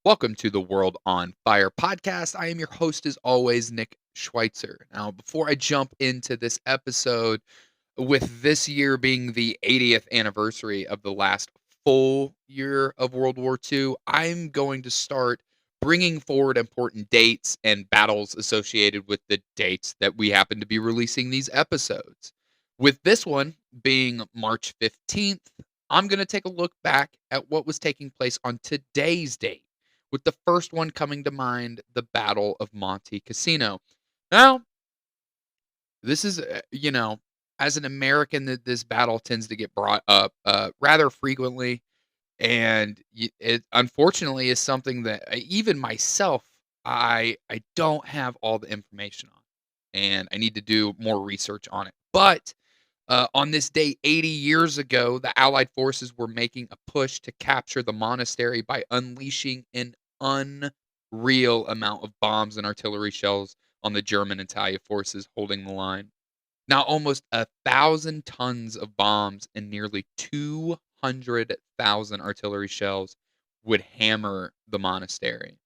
Welcome to the World on Fire podcast. I am your host, as always, Nick Schweitzer. Now, before I jump into this episode, with this year being the 80th anniversary of the last full year of World War II, I'm going to start bringing forward important dates and battles associated with the dates that we happen to be releasing these episodes. With this one being March 15th, I'm going to take a look back at what was taking place on today's date, with the first one coming to mind, the Battle of Monte Cassino. Now, this is, as an American, that this battle tends to get brought up rather frequently, and it unfortunately is something that even myself, I don't have all the information on, and I need to do more research on it. But on this day 80 years ago, the Allied forces were making a push to capture the monastery by unleashing an unreal amount of bombs and artillery shells on the German and Italian forces holding the line. Now, almost 1,000 tons of bombs and nearly 200,000 artillery shells would hammer the monastery.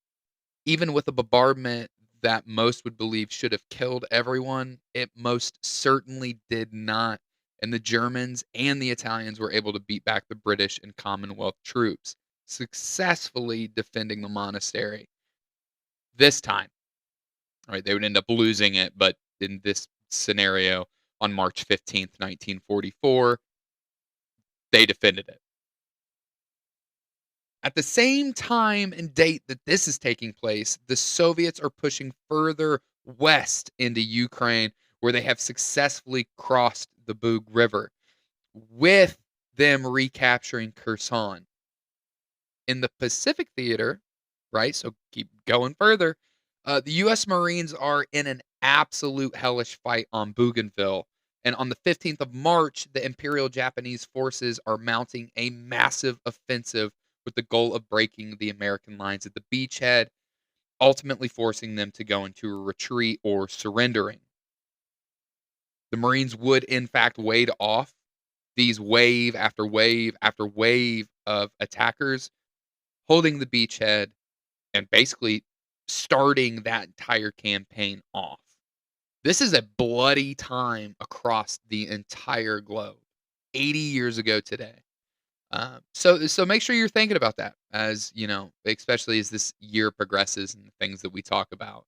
Even with a bombardment that most would believe should have killed everyone, it most certainly did not. And the Germans and the Italians were able to beat back the British and Commonwealth troops, successfully defending the monastery. This time, all right, they would end up losing it, but in this scenario, on March 15th, 1944, they defended it. At the same time and date that this is taking place, the Soviets are pushing further west into Ukraine, where they have successfully crossed the Bug River, with them recapturing Kherson. In the Pacific theater, right? So keep going further. The U.S. Marines are in an absolute hellish fight on Bougainville. And on the 15th of March, the Imperial Japanese forces are mounting a massive offensive with the goal of breaking the American lines at the beachhead, ultimately forcing them to go into a retreat or surrendering. The Marines would, in fact, wade off these wave after wave after wave of attackers, holding the beachhead and basically starting that entire campaign off. This is a bloody time across the entire globe, 80 years ago today. So make sure you're thinking about that, as you know, especially as this year progresses and the things that we talk about.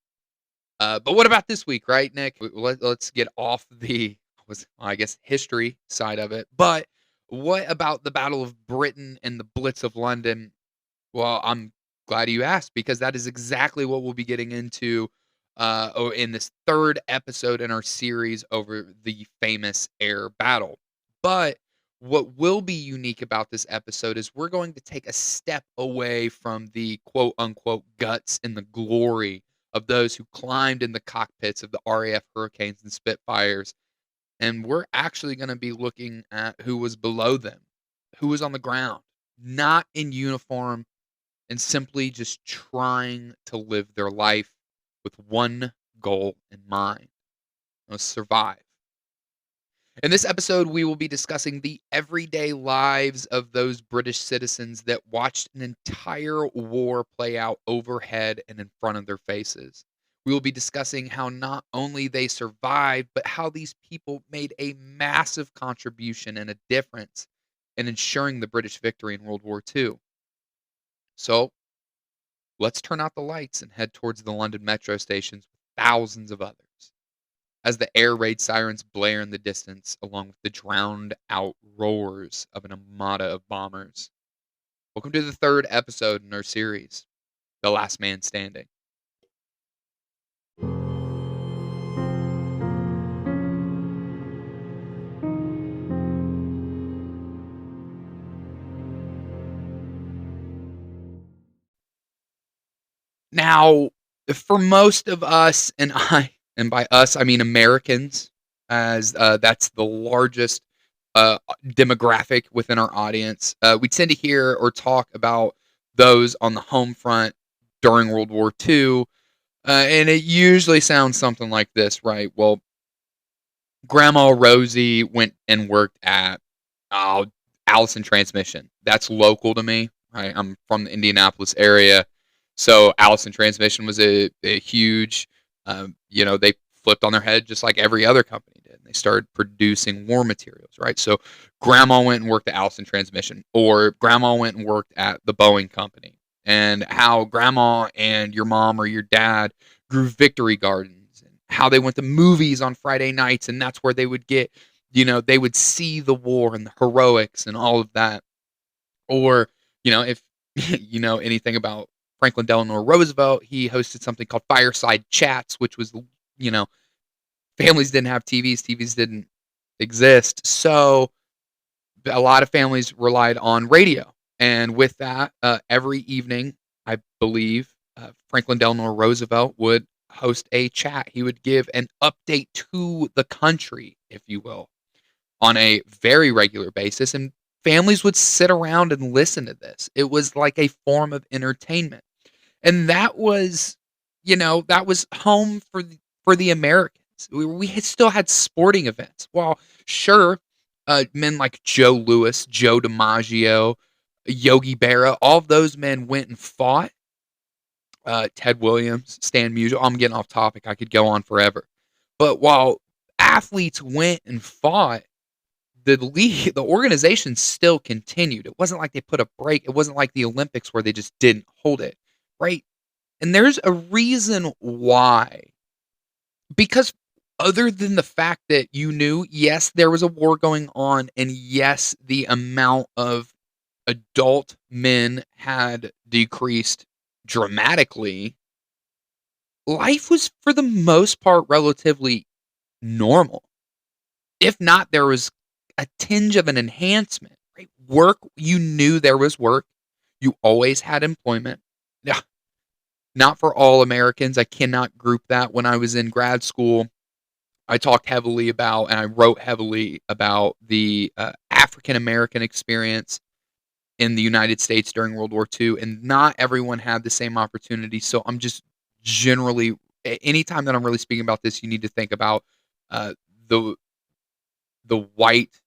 But what about this week, right, Nick? Let's get off the, I guess, history side of it. But what about the Battle of Britain and the Blitz of London? Well, I'm glad you asked, because that is exactly what we'll be getting into in this third episode in our series over the famous air battle. But what will be unique about this episode is we're going to take a step away from the quote unquote guts and the glory of those who climbed in the cockpits of the RAF Hurricanes and Spitfires. And we're actually going to be looking at who was below them, who was on the ground, not in uniform, and simply just trying to live their life with one goal in mind: survive. In this episode, we will be discussing the everyday lives of those British citizens that watched an entire war play out overhead and in front of their faces. We will be discussing how not only they survived, but how these people made a massive contribution and a difference in ensuring the British victory in World War II. So, let's turn out the lights and head towards the London metro stations with thousands of others, as the air raid sirens blare in the distance, along with the drowned out roars of an armada of bombers. Welcome to the third episode in our series, The Last Man Standing. Now, for most of us, and by us, I mean Americans, as that's the largest demographic within our audience, we tend to hear or talk about those on the home front during World War II, and it usually sounds something like this, right? Well, Grandma Rosie went and worked at Allison Transmission. That's local to me. Right? I'm from the Indianapolis area. So Allison Transmission was a huge, they flipped on their head just like every other company did. They started producing war materials, right? So grandma went and worked at Allison Transmission, or grandma went and worked at the Boeing company, and how grandma and your mom or your dad grew victory gardens, and how they went to movies on Friday nights, and that's where they would get, they would see the war and the heroics and all of that. Or, if you know anything about Franklin Delano Roosevelt, he hosted something called Fireside Chats, which was, you know, families didn't have TVs, TVs didn't exist. So a lot of families relied on radio. And with that, every evening, I believe Franklin Delano Roosevelt would host a chat. He would give an update to the country, if you will, on a very regular basis. And families would sit around and listen to this. It was like a form of entertainment. And that was home for the Americans. We still had sporting events. Well, sure, men like Joe Louis, Joe DiMaggio, Yogi Berra, all of those men went and fought. Ted Williams, Stan Musial. I'm getting off topic. I could go on forever. But while athletes went and fought, the league, the organization still continued. It wasn't like they put a break. It wasn't like the Olympics where they just didn't hold it, right? And there's a reason why. Because other than the fact that you knew, yes, there was a war going on, and yes, the amount of adult men had decreased dramatically, life was, for the most part, relatively normal. If not, there was a tinge of an enhancement, right? Work, you knew there was work. You always had employment. Yeah, not for all Americans. I cannot group that. When I was in grad school, I talked heavily about, and I wrote heavily about the African American experience in the United States during World War II, and not everyone had the same opportunity. So I'm just generally, anytime that I'm really speaking about this, you need to think about uh, the white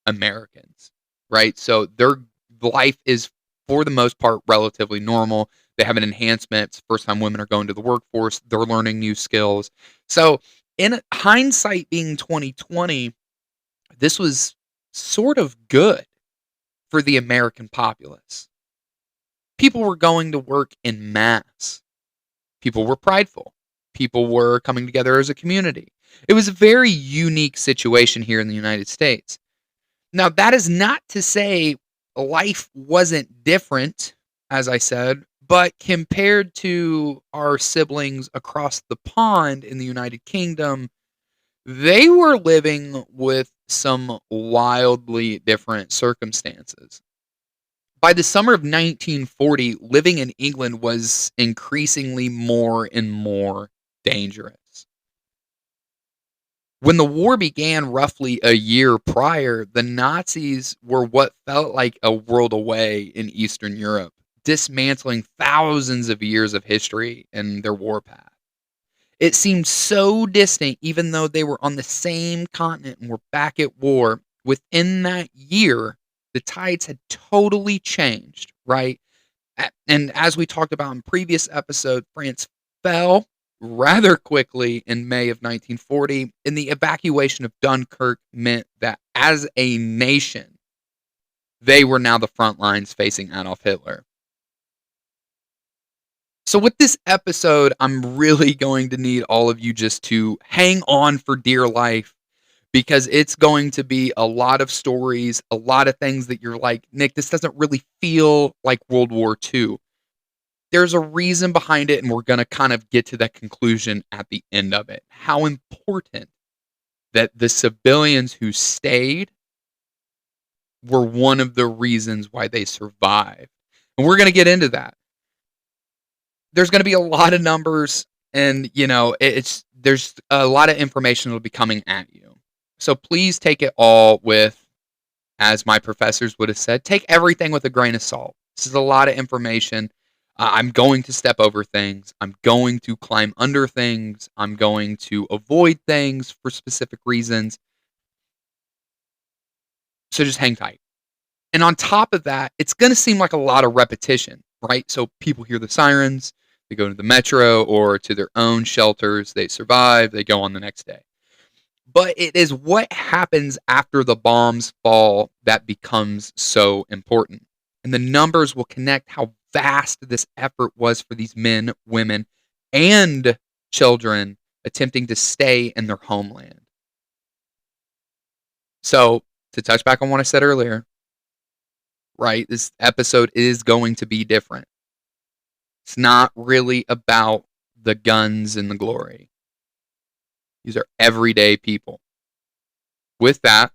Americans, right? So their life is, for the most part, relatively normal. They have an enhancement. It's the first time women are going to the workforce. They're learning new skills. So in hindsight being 2020, this was sort of good for the American populace. People were going to work in mass. People were prideful. People were coming together as a community. It was a very unique situation here in the United States. Now, that is not to say life wasn't different, as I said, but compared to our siblings across the pond in the United Kingdom, they were living with some wildly different circumstances. By the summer of 1940, living in England was increasingly more and more dangerous. When the war began roughly a year prior, the Nazis were what felt like a world away in Eastern Europe, dismantling thousands of years of history and their warpath. It seemed so distant, even though they were on the same continent and were back at war. Within that year, the tides had totally changed, right? And as we talked about in previous episode, France fell rather quickly in May of 1940, and the evacuation of Dunkirk meant that as a nation, they were now the front lines facing Adolf Hitler. So with this episode, I'm really going to need all of you just to hang on for dear life, because it's going to be a lot of stories, a lot of things that you're like, Nick, this doesn't really feel like World War II. There's a reason behind it, and we're going to kind of get to that conclusion at the end of it. How important that the civilians who stayed were one of the reasons why they survived. And we're going to get into that. There's going to be a lot of numbers, and there's a lot of information that will be coming at you. So please take it all with, as my professors would have said, take everything with a grain of salt. This is a lot of information. I'm going to step over things. I'm going to climb under things. I'm going to avoid things for specific reasons. So just hang tight. And on top of that, it's going to seem like a lot of repetition. right? So people hear the sirens, they go to the metro or to their own shelters, they survive, they go on the next day. But it is what happens after the bombs fall that becomes so important. And the numbers will connect how vast this effort was for these men, women, and children attempting to stay in their homeland. So, to touch back on what I said earlier, right, this episode is going to be different. It's not really about the guns and the glory. These are everyday people. With that,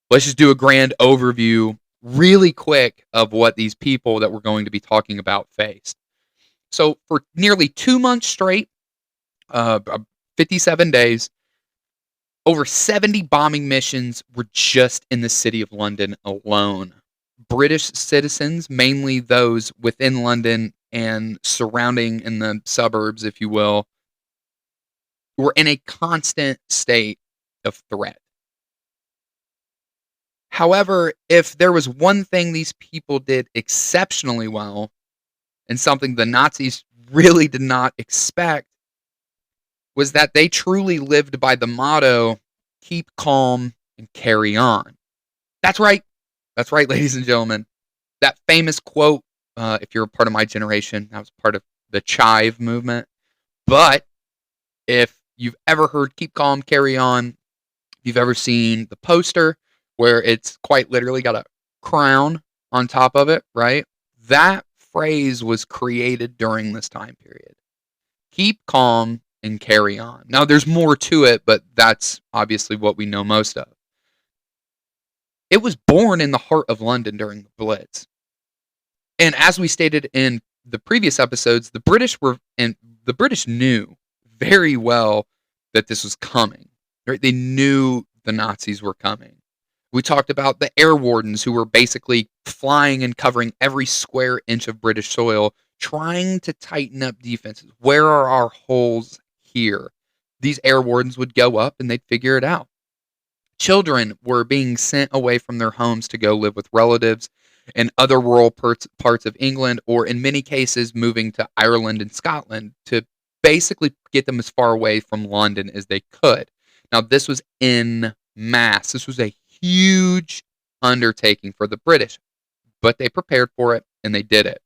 let's just do a grand overview really quick of what these people that we're going to be talking about faced. So, for nearly 2 months straight, 57 days, over 70 bombing missions were just in the city of London alone. British citizens, mainly those within London and surrounding in the suburbs, if you will, were in a constant state of threat. However, if there was one thing these people did exceptionally well, and something the Nazis really did not expect, was that they truly lived by the motto, keep calm and carry on. That's right. That's right, ladies and gentlemen. That famous quote, if you're a part of my generation, that was part of the chive movement. But if you've ever heard keep calm, carry on, if you've ever seen the poster where it's quite literally got a crown on top of it, right? That phrase was created during this time period. Keep calm and carry on. Now, there's more to it, but that's obviously what we know most of. It was born in the heart of London during the Blitz. And as we stated in the previous episodes, the British knew very well that this was coming. Right? They knew the Nazis were coming. We talked about the air wardens who were basically flying and covering every square inch of British soil, trying to tighten up defenses. Where are our holes here? These air wardens would go up and they'd figure it out. Children were being sent away from their homes to go live with relatives in other rural parts of England, or in many cases, moving to Ireland and Scotland to basically get them as far away from London as they could. Now, this was in mass. This was a huge undertaking for the British, but they prepared for it and they did it.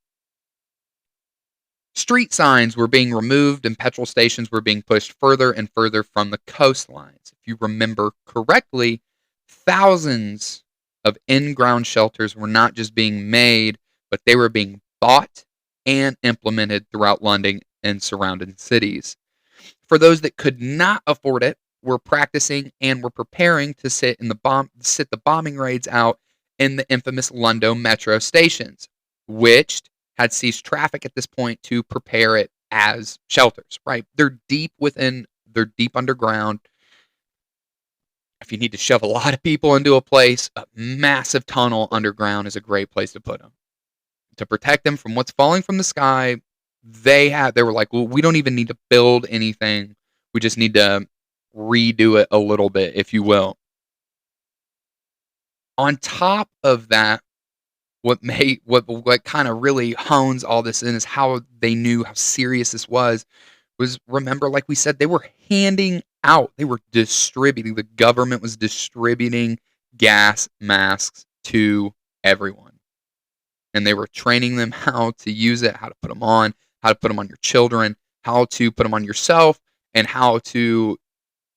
Street signs were being removed and petrol stations were being pushed further and further from the coastlines. If you remember correctly, thousands of in-ground shelters were not just being made, but they were being bought and implemented throughout London and surrounding cities. For those that could not afford it, were practicing and were preparing to sit the bombing raids out in the infamous London metro stations, which had ceased traffic at this point to prepare it as shelters, right? They're deep underground. If you need to shove a lot of people into a place, a massive tunnel underground is a great place to put them. To protect them from what's falling from the sky, they were like, well, we don't even need to build anything. We just need to redo it a little bit, if you will. On top of that, what kind of really hones all this in is how they knew how serious this was remember, like we said, they were handing out, they were distributing, the government was distributing gas masks to everyone. And they were training them how to use it, how to put them on, how to put them on your children, how to put them on yourself, and how to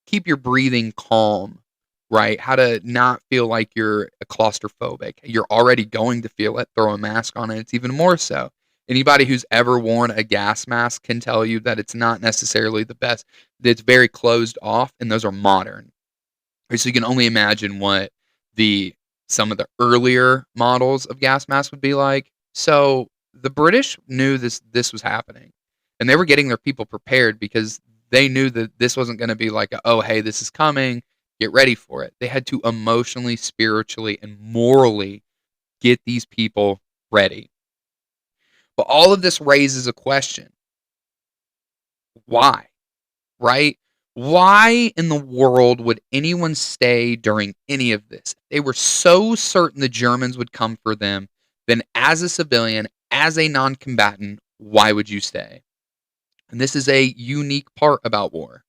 keep your breathing calm, right? How to not feel like you're claustrophobic. You're already going to feel it. Throw a mask on it. It's even more so. Anybody who's ever worn a gas mask can tell you that it's not necessarily the best. It's very closed off, and those are modern. So you can only imagine what some of the earlier models of gas masks would be like. So the British knew this was happening, and they were getting their people prepared because they knew that this wasn't going to be like, oh, hey, this is coming. Get ready for it. They had to emotionally, spiritually, and morally get these people ready. But all of this raises a question. Why? Right? Why in the world would anyone stay during any of this? They were so certain the Germans would come for them. then as a civilian, as a non-combatant, why would you stay? And this is a unique part about war.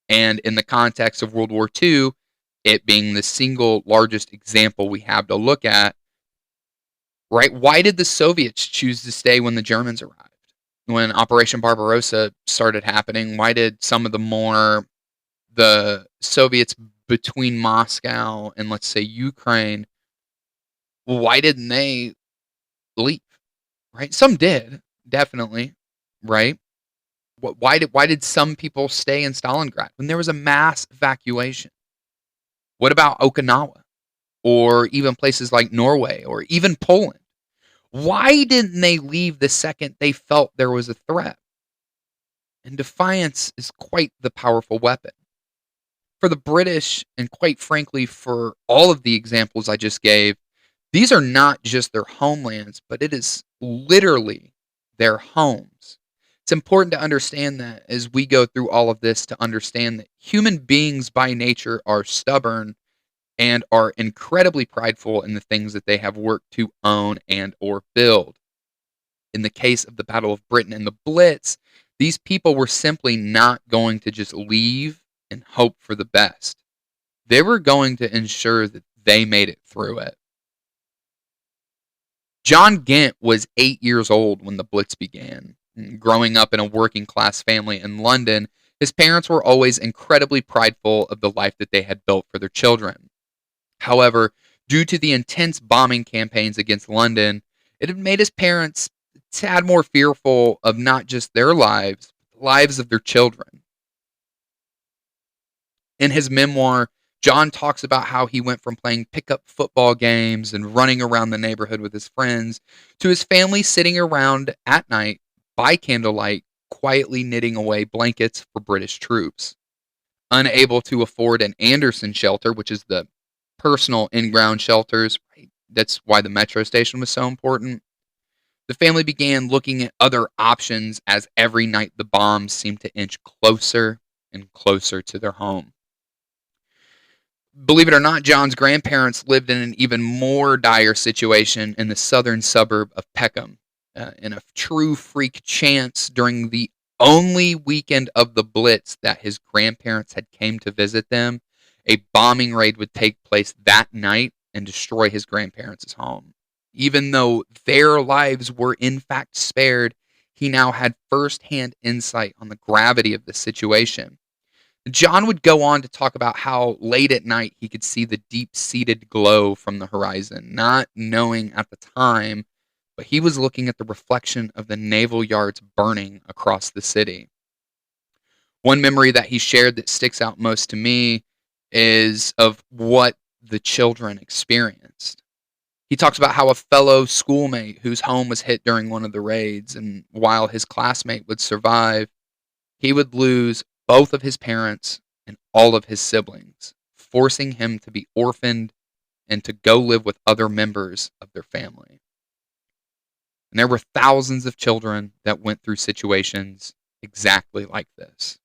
And in the context of World War II, it being the single largest example we have to look at, right? Why did the Soviets choose to stay when the Germans arrived? When Operation Barbarossa started happening, why did some of the Soviets between Moscow and, let's say, Ukraine, why didn't they leave? Right? Some did, definitely, right? Why did some people stay in Stalingrad when there was a mass evacuation? What about Okinawa or even places like Norway or even Poland? Why didn't they leave the second they felt there was a threat? And defiance is quite the powerful weapon. For the British, and quite frankly, for all of the examples I just gave, these are not just their homelands, but it is literally their homes. It's important to understand that as we go through all of this, to understand that human beings by nature are stubborn and are incredibly prideful in the things that they have worked to own and or build. In the case of the Battle of Britain and the Blitz, these people were simply not going to just leave and hope for the best. They were going to ensure that they made it through it. John Gint was 8 years old when the Blitz began. Growing up in a working class family in London, his parents were always incredibly prideful of the life that they had built for their children. However, due to the intense bombing campaigns against London, it had made his parents a tad more fearful of not just their lives, but the lives of their children. In his memoir, John talks about how he went from playing pickup football games and running around the neighborhood with his friends to his family sitting around at night by candlelight, quietly knitting away blankets for British troops. Unable to afford an Anderson shelter, which is the personal in-ground shelters, right? That's why the metro station was so important. The family began looking at other options as every night the bombs seemed to inch closer and closer to their home. Believe it or not, John's grandparents lived in an even more dire situation in the southern suburb of Peckham. In a true freak chance, during the only weekend of the Blitz that his grandparents had came to visit them, a bombing raid would take place that night and destroy his grandparents' home. Even though their lives were in fact spared, he now had firsthand insight on the gravity of the situation. John would go on to talk about how late at night he could see the deep-seated glow from the horizon, not knowing at the time, but he was looking at the reflection of the naval yards burning across the city. One memory that he shared that sticks out most to me is of what the children experienced. He talks about how a fellow schoolmate whose home was hit during one of the raids, and while his classmate would survive, he would lose both of his parents and all of his siblings, forcing him to be orphaned and to go live with other members of their family. And there were thousands of children that went through situations exactly like this.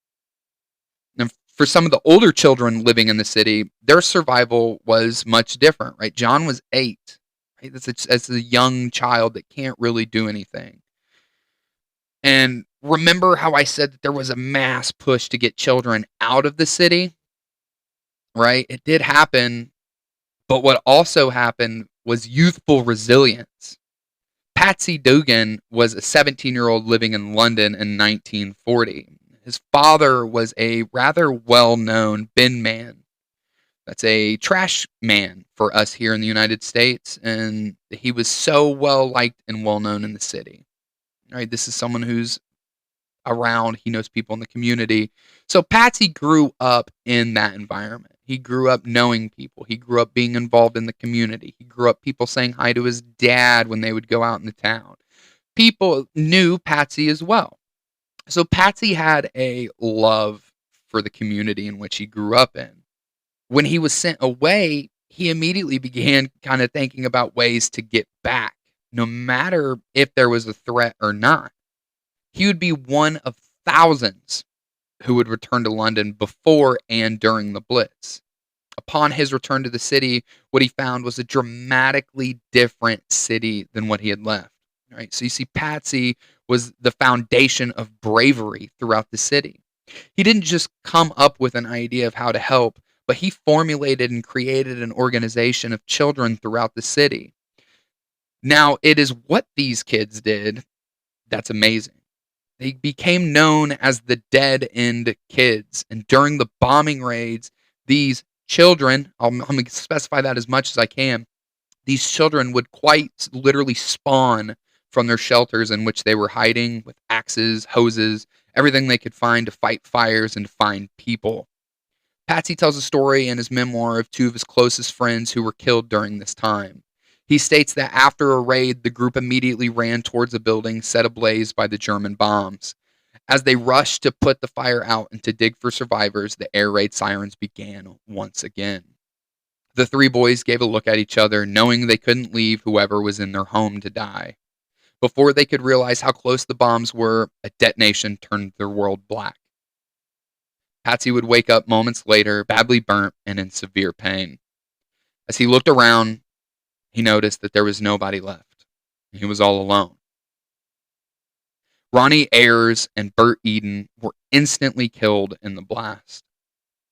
And for some of the older children living in the city, their survival was much different, right? John was 8, right? That's a young child that can't really do anything. And remember how I said that there was a mass push to get children out of the city, right? It did happen, but what also happened was youthful resilience. Patsy Dugan was a 17-year-old living in London in 1940. His father was a rather well-known bin man. That's a trash man for us here in the United States, and he was so well-liked and well-known in the city. Right? This is someone who's around, he knows people in the community. So Patsy grew up in that environment. He grew up knowing people. He grew up being involved in the community. He grew up people saying hi to his dad when they would go out in the town. People knew Patsy as well. So Patsy had a love for the community in which he grew up in. When he was sent away, he immediately began kind of thinking about ways to get back, no matter if there was a threat or not. He would be one of thousands who would return to London before and during the Blitz. Upon his return to the city, what he found was a dramatically different city than what he had left. Right? So you see, Patsy was the foundation of bravery throughout the city. He didn't just come up with an idea of how to help, but he formulated and created an organization of children throughout the city. Now, it is what these kids did that's amazing. They became known as the Dead End Kids. And during the bombing raids, these children, I'm going to specify that as much as I can, these children would quite literally spawn from their shelters in which they were hiding with axes, hoses, everything they could find to fight fires and find people. Patsy tells a story in his memoir of two of his closest friends who were killed during this time. He states that after a raid, the group immediately ran towards a building set ablaze by the German bombs. As they rushed to put the fire out and to dig for survivors, the air raid sirens began once again. The three boys gave a look at each other, knowing they couldn't leave whoever was in their home to die. Before they could realize how close the bombs were, a detonation turned their world black. Patsy would wake up moments later, badly burnt and in severe pain. As he looked around, he noticed that there was nobody left. He was all alone. Ronnie Ayers and Bert Eden were instantly killed in the blast.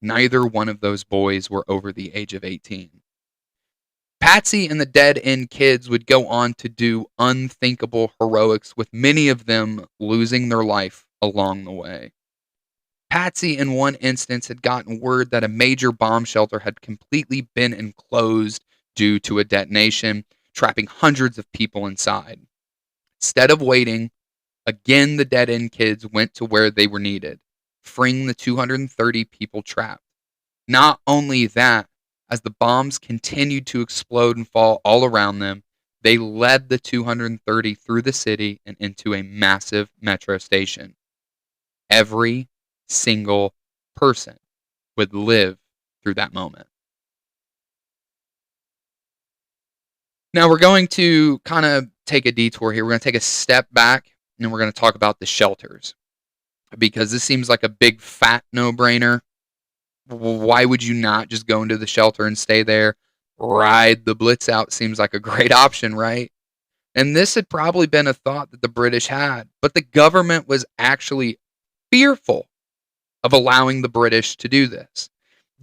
Neither one of those boys were over the age of 18. Patsy and the Dead End Kids would go on to do unthinkable heroics, with many of them losing their life along the way. Patsy, in one instance, had gotten word that a major bomb shelter had completely been enclosed due to a detonation, trapping hundreds of people inside. Instead of waiting, again the Dead End Kids went to where they were needed, freeing the 230 people trapped. Not only that, as the bombs continued to explode and fall all around them, they led the 230 through the city and into a massive metro station. Every single person would live through that moment. Now we're going to kind of take a detour here. We're going to take a step back and we're going to talk about the shelters, because this seems like a big fat no-brainer. Why would you not just go into the shelter and stay there? Ride the Blitz out seems like a great option, right? And this had probably been a thought that the British had, but the government was actually fearful of allowing the British to do this.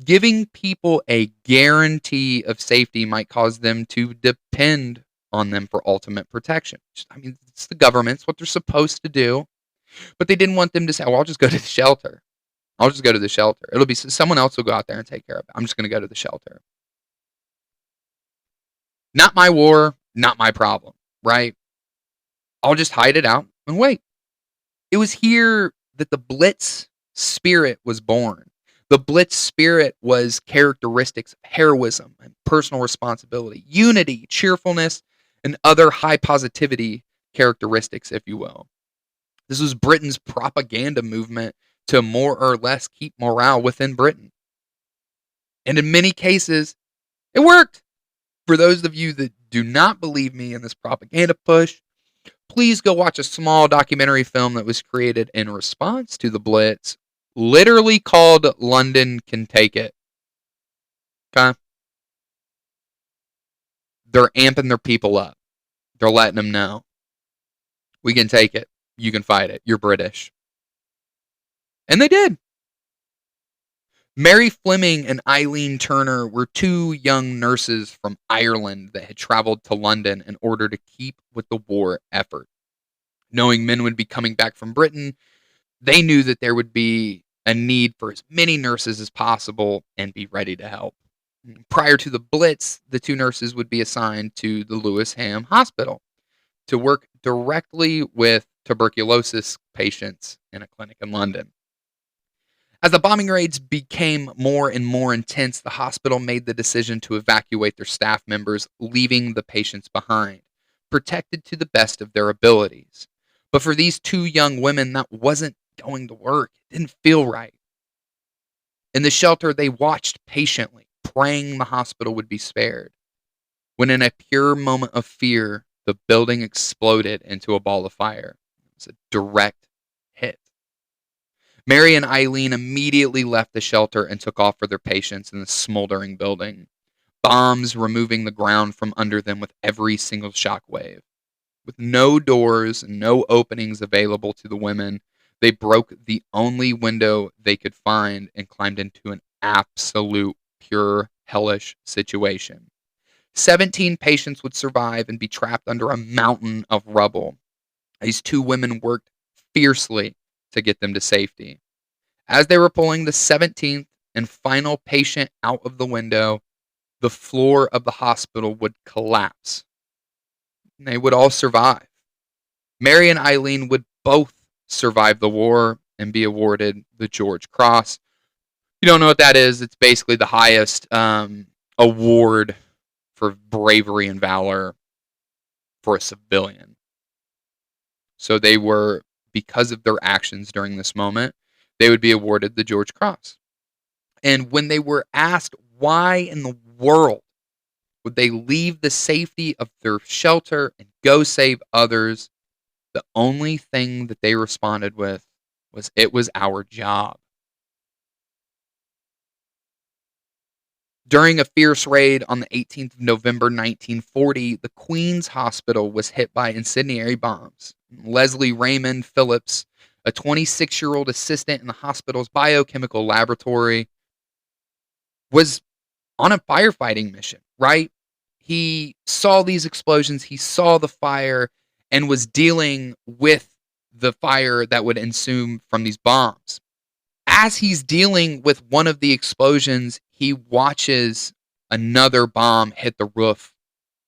Giving people a guarantee of safety might cause them to depend on them for ultimate protection. I mean, it's the government, it's what they're supposed to do. But they didn't want them to say, well, I'll just go to the shelter. I'll just go to the shelter. It'll be someone else will go out there and take care of it. I'm just going to go to the shelter. Not my war, not my problem, right? I'll just hide it out and wait. It was here that the Blitz spirit was born. The Blitz spirit was characteristics of heroism and personal responsibility, unity, cheerfulness, and other high positivity characteristics, if you will. This was Britain's propaganda movement to more or less keep morale within Britain. And in many cases, it worked. For those of you that do not believe me in this propaganda push, please go watch a small documentary film that was created in response to the Blitz, literally called London Can Take It. Okay? They're amping their people up. They're letting them know. We can take it. You can fight it. You're British. And they did. Mary Fleming and Eileen Turner were two young nurses from Ireland that had traveled to London in order to keep with the war effort. Knowing men would be coming back from Britain, they knew that there would be a need for as many nurses as possible and be ready to help. Prior to the Blitz, the two nurses would be assigned to the Lewisham Hospital to work directly with tuberculosis patients in a clinic in London. As the bombing raids became more and more intense, the hospital made the decision to evacuate their staff members, leaving the patients behind, protected to the best of their abilities. But for these two young women, that wasn't going to work. It didn't feel right. In the shelter, they watched patiently, praying the hospital would be spared. When in a pure moment of fear, the building exploded into a ball of fire. It was a direct hit. Mary and Eileen immediately left the shelter and took off for their patients in the smoldering building, bombs removing the ground from under them with every single shockwave. With no doors and no openings available to the women, they broke the only window they could find and climbed into an absolute, pure, hellish situation. 17 patients would survive and be trapped under a mountain of rubble. These two women worked fiercely to get them to safety. As they were pulling the 17th and final patient out of the window, the floor of the hospital would collapse. They would all survive. Mary and Eileen would both survive the war and be awarded the George Cross. You don't know what that is? It's basically the highest award for bravery and valor for a civilian. So they were, because of their actions during this moment, they would be awarded the George Cross. And when they were asked why in the world would they leave the safety of their shelter and go save others, the only thing that they responded with was, "It was our job." During a fierce raid on the 18th of November 1940, the Queen's Hospital was hit by incendiary bombs. Leslie Raymond Phillips, a 26-year-old assistant in the hospital's biochemical laboratory, was on a firefighting mission, right? He saw these explosions, he saw the fire, and was dealing with the fire that would ensue from these bombs. As he's dealing with one of the explosions, he watches another bomb hit the roof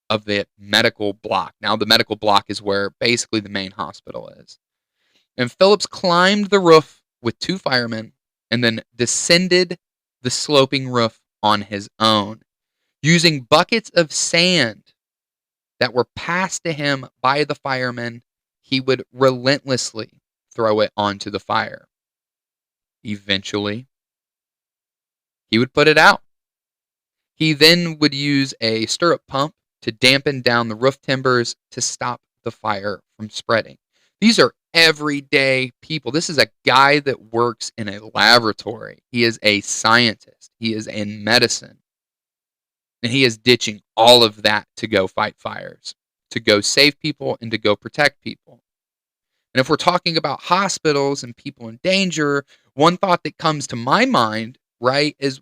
of the medical block. Now, the medical block is where basically the main hospital is. And Phillips climbed the roof with two firemen and then descended the sloping roof on his own, using buckets of sand that were passed to him by the firemen. He would relentlessly throw it onto the fire. Eventually, he would put it out. He then would use a stirrup pump to dampen down the roof timbers to stop the fire from spreading. These are everyday people. This is a guy that works in a laboratory. He is a scientist. He is in medicine. And he is ditching all of that to go fight fires, to go save people, and to go protect people. And if we're talking about hospitals and people in danger, one thought that comes to my mind, right, is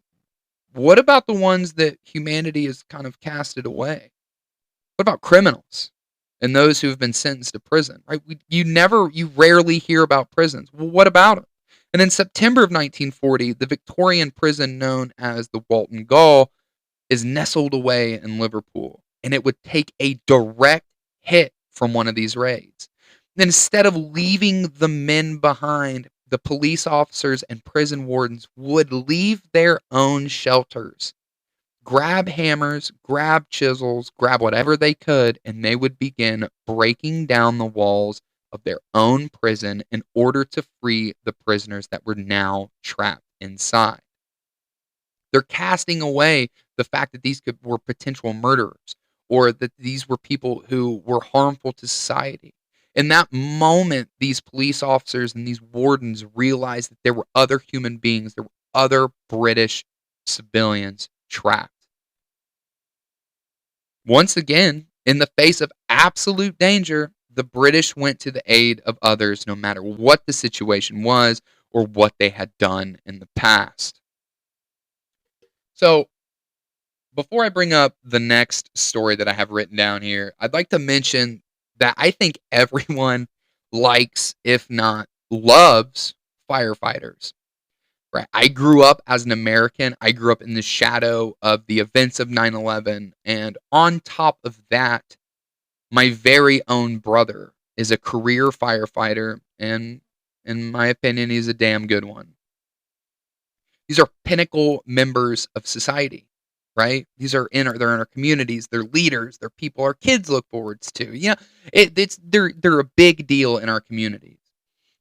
what about the ones that humanity has kind of casted away? What about criminals and those who have been sentenced to prison, right? You rarely hear about prisons. Well, what about them? And in September of 1940, the Victorian prison known as the Walton Gaol is nestled away in Liverpool, and it would take a direct hit from one of these raids. And instead of leaving the men behind, the police officers and prison wardens would leave their own shelters, grab hammers, grab chisels, grab whatever they could, and they would begin breaking down the walls of their own prison in order to free the prisoners that were now trapped inside. They're casting away the fact that these were potential murderers, or that these were people who were harmful to society. In that moment, these police officers and these wardens realized that there were other human beings, there were other British civilians trapped. Once again, in the face of absolute danger, the British went to the aid of others no matter what the situation was or what they had done in the past. So, before I bring up the next story that I have written down here, I'd like to mention that I think everyone likes, if not loves, firefighters. Right? I grew up as an American. I grew up in the shadow of the events of 9/11, and on top of that, my very own brother is a career firefighter, and in my opinion, he's a damn good one. These are pinnacle members of society, right? They're in our communities. They're leaders. They're people our kids look forwards to. Yeah, they're a big deal in our communities.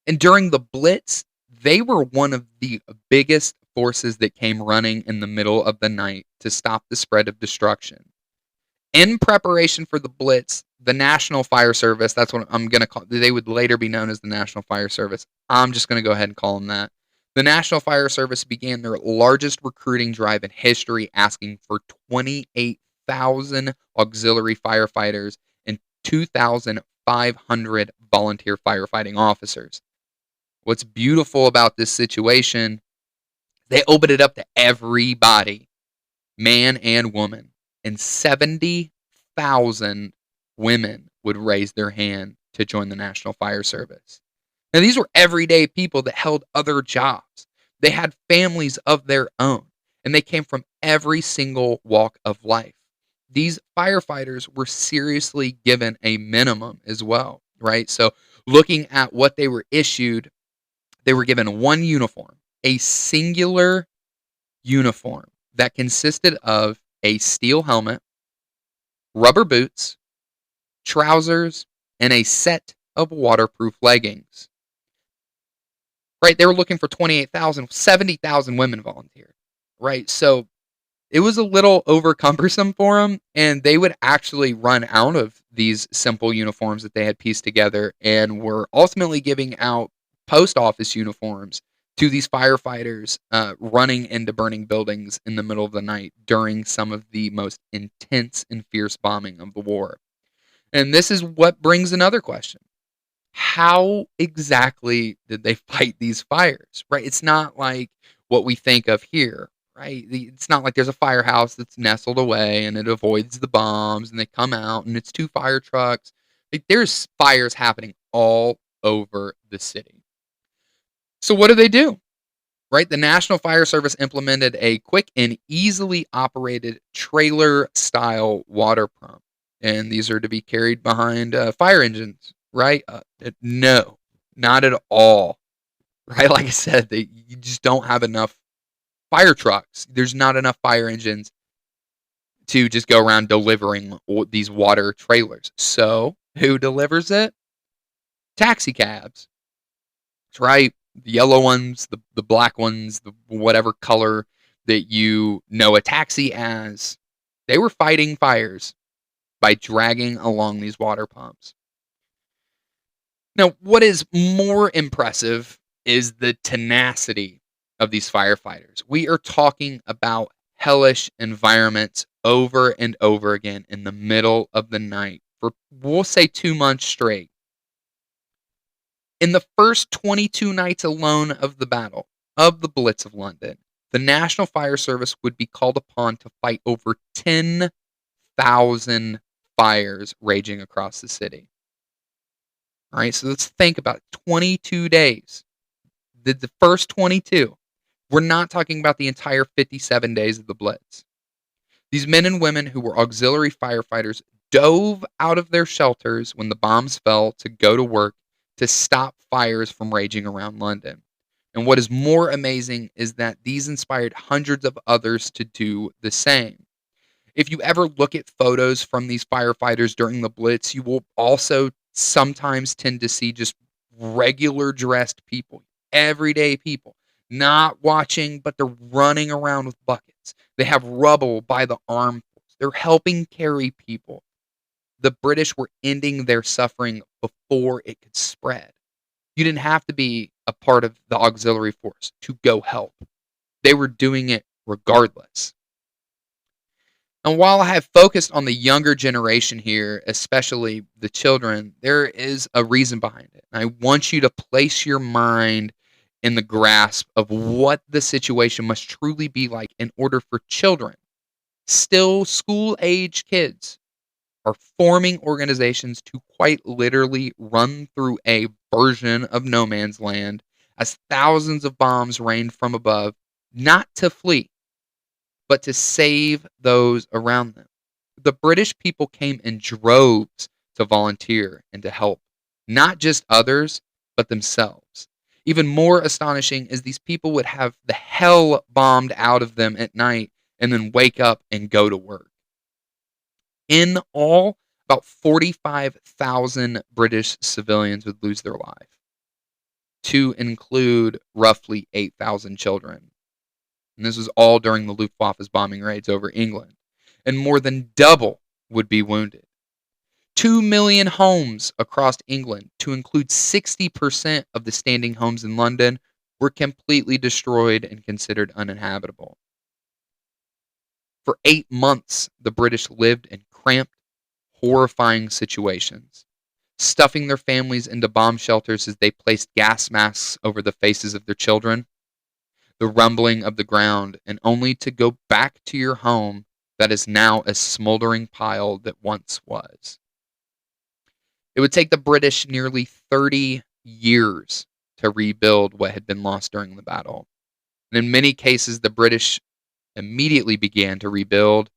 And during the Blitz, they were one of the biggest forces that came running in the middle of the night to stop the spread of destruction. In preparation for the Blitz, the National Fire Service, that's what I'm going to call, they would later be known as the National Fire Service. I'm just going to go ahead and call them that. The National Fire Service began their largest recruiting drive in history, asking for 28,000 auxiliary firefighters and 2,500 volunteer firefighting officers. What's beautiful about this situation, they opened it up to everybody, man and woman, and 70,000 women would raise their hand to join the National Fire Service. Now, these were everyday people that held other jobs. They had families of their own, and they came from every single walk of life. These firefighters were seriously given a minimum as well, right? So, looking at what they were issued, they were given one uniform, a singular uniform that consisted of a steel helmet, rubber boots, trousers, and a set of waterproof leggings. Right? They were looking for 28,000, 70,000 women volunteered. Right? So it was a little over cumbersome for them, and they would actually run out of these simple uniforms that they had pieced together and were ultimately giving out post office uniforms to these firefighters running into burning buildings in the middle of the night during some of the most intense and fierce bombing of the war. And this is what brings another question. How exactly did they fight these fires, right? It's not like what we think of here, right? It's not like there's a firehouse that's nestled away and it avoids the bombs and they come out and it's two fire trucks. Like, there's fires happening all over the city. So what do? Right? The National Fire Service implemented a quick and easily operated trailer-style water pump. And these are to be carried behind fire engines, right? No, not at all. Right? Like I said, you just don't have enough fire trucks. There's not enough fire engines to just go around delivering these water trailers. So who delivers it? Taxi cabs. That's right. The yellow ones, the black ones, the whatever color that you know a taxi as. They were fighting fires by dragging along these water pumps. Now, what is more impressive is the tenacity of these firefighters. We are talking about hellish environments over and over again in the middle of the night for, we'll say, 2 months straight. In the first 22 nights alone of the battle, of the Blitz of London, the National Fire Service would be called upon to fight over 10,000 fires raging across the city. All right, so let's think about it. 22 days. The first 22. We're not talking about the entire 57 days of the Blitz. These men and women who were auxiliary firefighters dove out of their shelters when the bombs fell to go to work to stop fires from raging around London. And what is more amazing is that these inspired hundreds of others to do the same. If you ever look at photos from these firefighters during the Blitz, you will also sometimes tend to see just regular dressed people, everyday people, not watching, but they're running around with buckets. They have rubble by the armfuls. They're helping carry people. The British were ending their suffering before it could spread. You didn't have to be a part of the auxiliary force to go help. They were doing it regardless. And while I have focused on the younger generation here, especially the children, there is a reason behind it. I want you to place your mind in the grasp of what the situation must truly be like in order for children, still school-age kids, are forming organizations to quite literally run through a version of no man's land as thousands of bombs rained from above, not to flee, but to save those around them. The British people came in droves to volunteer and to help, not just others, but themselves. Even more astonishing is these people would have the hell bombed out of them at night and then wake up and go to work. In all, about 45,000 British civilians would lose their life, to include roughly 8,000 children. And this was all during the Luftwaffe's bombing raids over England. And more than double would be wounded. 2 million homes across England, to include 60% of the standing homes in London, were completely destroyed and considered uninhabitable. For 8 months, the British lived in cramped, horrifying situations, stuffing their families into bomb shelters as they placed gas masks over the faces of their children, the rumbling of the ground, and only to go back to your home that is now a smoldering pile that once was. It would take the British nearly 30 years to rebuild what had been lost during the battle. And in many cases, the British immediately began to rebuild,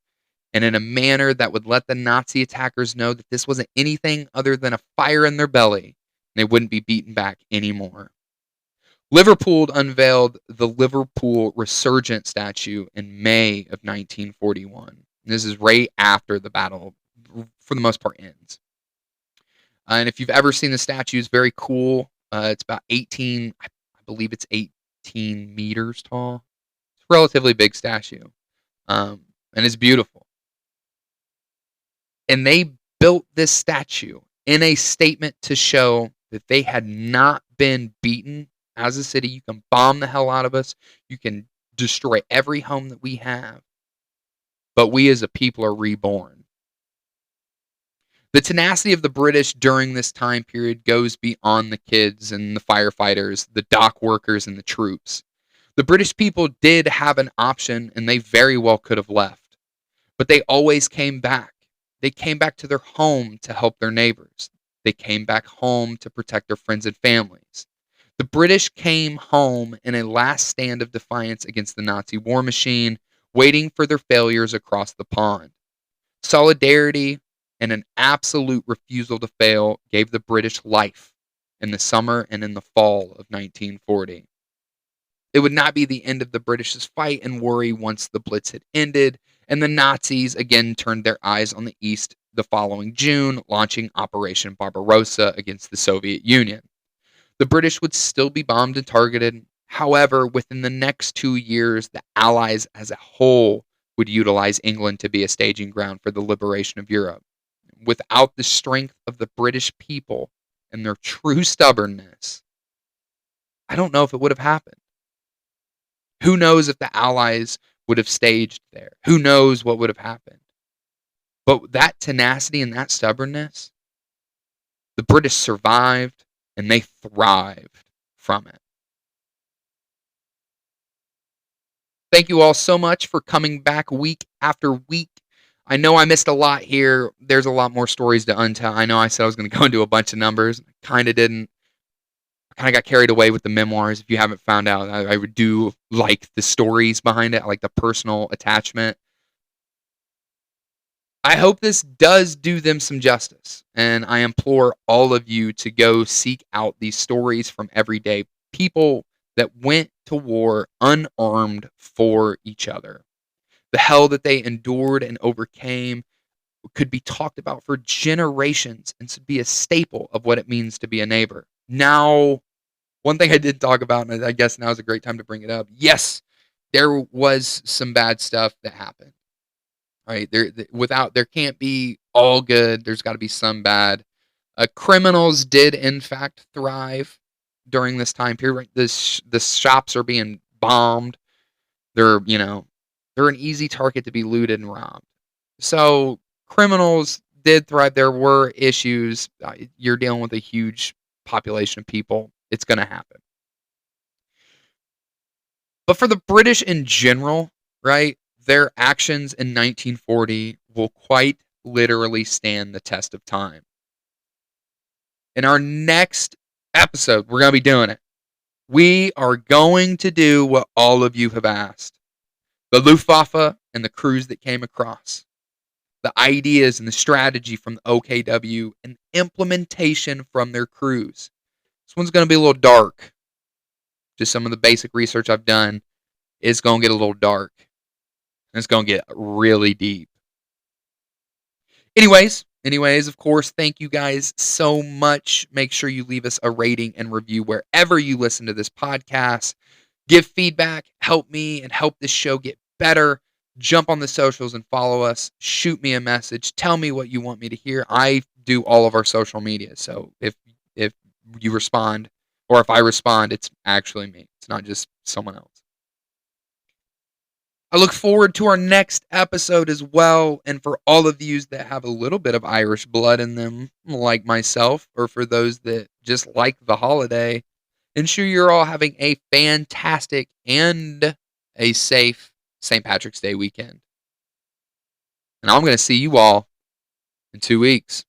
and in a manner that would let the Nazi attackers know that this wasn't anything other than a fire in their belly, and they wouldn't be beaten back anymore. Liverpool unveiled the Liverpool Resurgent statue in May of 1941. This is right after the battle, for the most part, ends. And if you've ever seen the statue, it's very cool. It's about 18, I believe it's 18 meters tall. It's a relatively big statue, and it's beautiful. And they built this statue in a statement to show that they had not been beaten as a city. You can bomb the hell out of us. You can destroy every home that we have. But we as a people are reborn. The tenacity of the British during this time period goes beyond the kids and the firefighters, the dock workers, and the troops. The British people did have an option, and they very well could have left. But they always came back. They came back to their home to help their neighbors. They came back home to protect their friends and families. The British came home in a last stand of defiance against the Nazi war machine, waiting for their failures across the pond. Solidarity and an absolute refusal to fail gave the British life in the summer and in the fall of 1940. It would not be the end of the British's fight and worry once the Blitz had ended, and the Nazis again turned their eyes on the East the following June, launching Operation Barbarossa against the Soviet Union. The British would still be bombed and targeted. However, within the next 2 years, the Allies as a whole would utilize England to be a staging ground for the liberation of Europe. Without the strength of the British people and their true stubbornness, I don't know if it would have happened. Who knows if the Allies would have staged there? Who knows what would have happened? But that tenacity and that stubbornness, the British survived and they thrived from it. Thank you all so much for coming back week after week. I know I missed a lot here. There's a lot more stories to untell. I know I said I was going to go into a bunch of numbers. I kind of didn't. I kind of got carried away with the memoirs. If you haven't found out, I do like the stories behind it. I like the personal attachment. I hope this does do them some justice, and I implore all of you to go seek out these stories from everyday people that went to war unarmed for each other. The hell that they endured and overcame could be talked about for generations and should be a staple of what it means to be a neighbor. Now, one thing I did talk about, and I guess now is a great time to bring it up. Yes, there was some bad stuff that happened. Right? There can't be all good. There's got to be some bad. Criminals did, in fact, thrive during this time period. Right? The shops are being bombed. They're an easy target to be looted and robbed. So criminals did thrive. There were issues. You're dealing with a huge population of people. It's going to happen. But for the British in general, right, their actions in 1940 will quite literally stand the test of time. In our next episode, we're going to be doing it. We are going to do what all of you have asked. The Luftwaffe and the crews that came across. The ideas and the strategy from the OKW and implementation from their crews. This one's going to be a little dark. Just some of the basic research I've done is going to get a little dark. And it's going to get really deep. Anyways, of course, thank you guys so much. Make sure you leave us a rating and review wherever you listen to this podcast. Give feedback, help me, and help this show get better. Jump on the socials and follow us. Shoot me a message. Tell me what you want me to hear. I do all of our social media. So if you respond Or if I respond, it's actually me. It's not just someone else. I look forward to our next episode as well. And for all of you that have a little bit of Irish blood in them, like myself, or for those that just like the holiday, ensure you're all having a fantastic and a safe St. Patrick's Day weekend. And I'm going to see you all in 2 weeks.